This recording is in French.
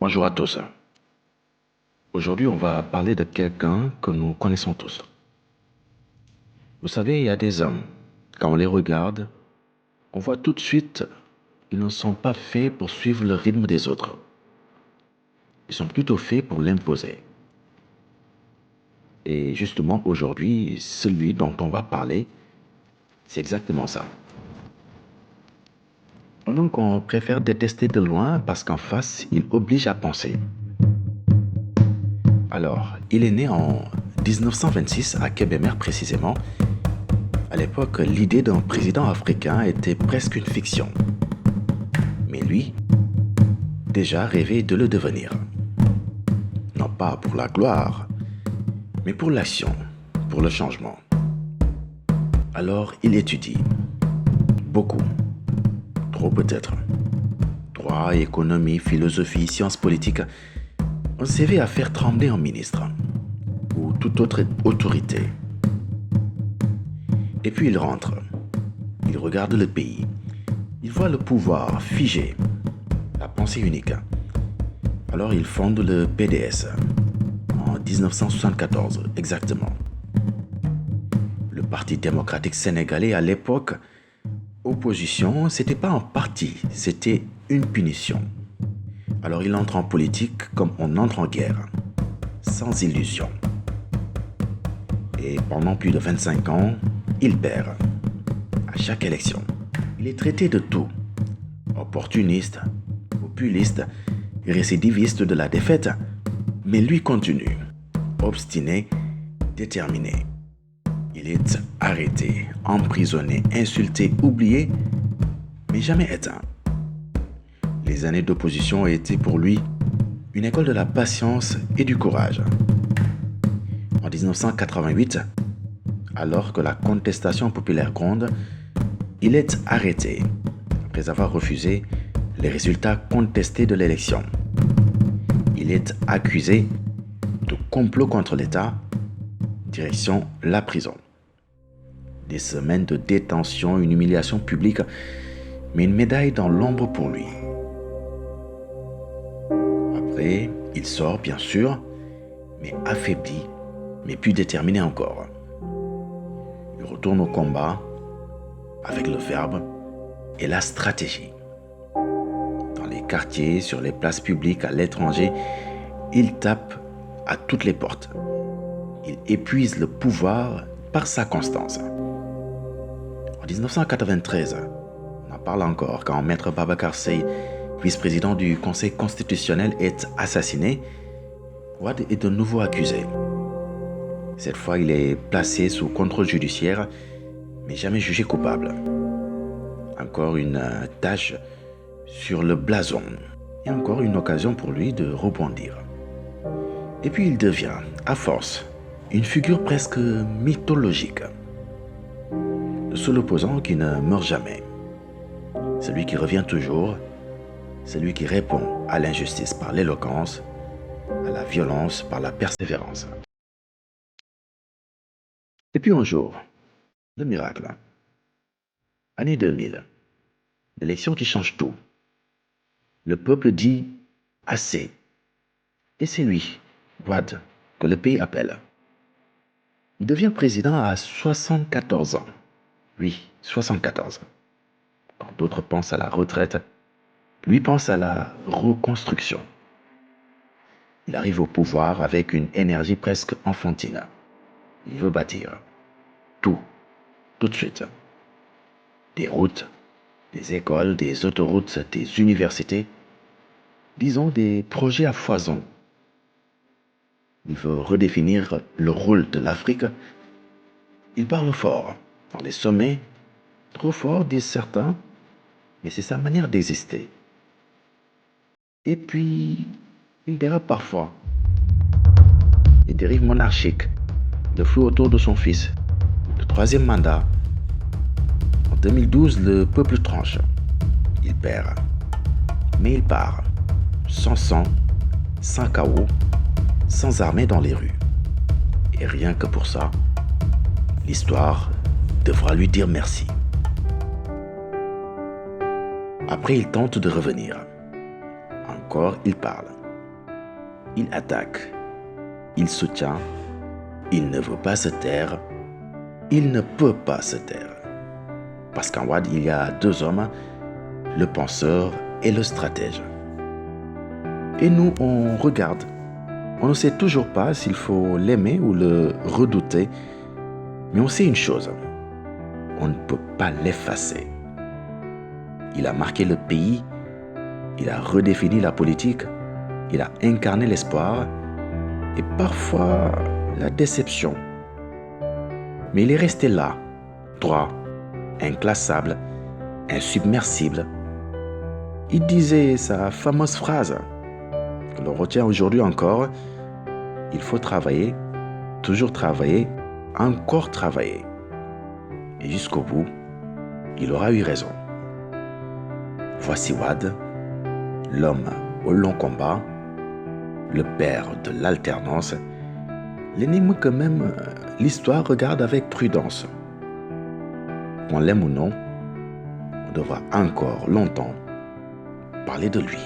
Bonjour à tous. Aujourd'hui, on va parler de quelqu'un que nous connaissons tous. Vous savez, il y a des hommes, quand on les regarde, on voit tout de suite qu'ils ne sont pas faits pour suivre le rythme des autres. Ils sont plutôt faits pour l'imposer. Et justement, aujourd'hui, celui dont on va parler, c'est exactement ça. Donc, on préfère détester de loin parce qu'en face, il oblige à penser. Alors, il est né en 1926 à Kébémer précisément. À l'époque, l'idée d'un président africain était presque une fiction. Mais lui, déjà rêvait de le devenir. Non pas pour la gloire, mais pour l'action, pour le changement. Alors, il étudie. Beaucoup. Trop peut-être. Droit, économie, philosophie, sciences politiques. Un CV à faire trembler un ministre. Ou toute autre autorité. Et puis il rentre. Il regarde le pays. Il voit le pouvoir figé. La pensée unique. Alors il fonde le PDS. En 1974, exactement. Le Parti démocratique sénégalais, à l'époque, opposition, c'était pas un parti, c'était une punition. Alors il entre en politique comme on entre en guerre, sans illusion. Et pendant plus de 25 ans, il perd. À chaque élection, il est traité de tout. Opportuniste, populiste, récidiviste de la défaite, mais lui continue. Obstiné, déterminé. Il est arrêté, emprisonné, insulté, oublié, mais jamais éteint. Les années d'opposition ont été pour lui une école de la patience et du courage. En 1988, alors que la contestation populaire gronde, il est arrêté après avoir refusé les résultats contestés de l'élection. Il est accusé de complot contre l'État, direction la prison. Des semaines de détention, une humiliation publique, mais une médaille dans l'ombre pour lui. Après, il sort bien sûr, mais affaibli, mais plus déterminé encore. Il retourne au combat avec le verbe et la stratégie. Dans les quartiers, sur les places publiques, à l'étranger, il tape à toutes les portes. Il épuise le pouvoir par sa constance. En 1993, on en parle encore quand Maître Babacar Seye, vice-président du Conseil constitutionnel, est assassiné. Wade est de nouveau accusé. Cette fois, il est placé sous contrôle judiciaire, mais jamais jugé coupable. Encore une tache sur le blason et encore une occasion pour lui de rebondir. Et puis il devient, à force, une figure presque mythologique. Le seul opposant qui ne meurt jamais. Celui qui revient toujours, celui qui répond à l'injustice par l'éloquence, à la violence par la persévérance. Et puis un jour, le miracle. Année 2000, l'élection qui change tout. Le peuple dit assez. Et c'est lui, Wade, que le pays appelle. Il devient président à 74 ans. Oui, 74. Quand d'autres pensent à la retraite, lui pense à la reconstruction. Il arrive au pouvoir avec une énergie presque enfantine. Il veut bâtir tout de suite. Des routes, des écoles, des autoroutes, des universités. Disons des projets à foison. Il veut redéfinir le rôle de l'Afrique. Il parle fort, dans les sommets, trop fort, disent certains, mais c'est sa manière d'exister. Et puis, il dérape parfois. Les dérives monarchiques, le flou autour de son fils, le troisième mandat. En 2012, le peuple tranche. Il perd. Mais il part, sans sang, sans chaos, sans armée dans les rues. Et rien que pour ça, l'histoire devra lui dire merci. Après, il tente de revenir. Encore, il parle. Il attaque, il soutient, il ne veut pas se taire, il ne peut pas se taire. Parce qu'en Wade, il y a deux hommes, le penseur et le stratège. Et nous, on regarde. On ne sait toujours pas s'il faut l'aimer ou le redouter, mais on sait une chose, on ne peut pas l'effacer. Il a marqué le pays, il a redéfini la politique, il a incarné l'espoir et parfois la déception. Mais il est resté là, droit, inclassable, insubmersible. Il disait sa fameuse phrase que l'on retient aujourd'hui encore, il faut travailler, toujours travailler, encore travailler. Et jusqu'au bout, il aura eu raison. Voici Wade, l'homme au long combat, le père de l'alternance, l'énigme que même l'histoire regarde avec prudence. Qu'on l'aime ou non, on devra encore longtemps parler de lui.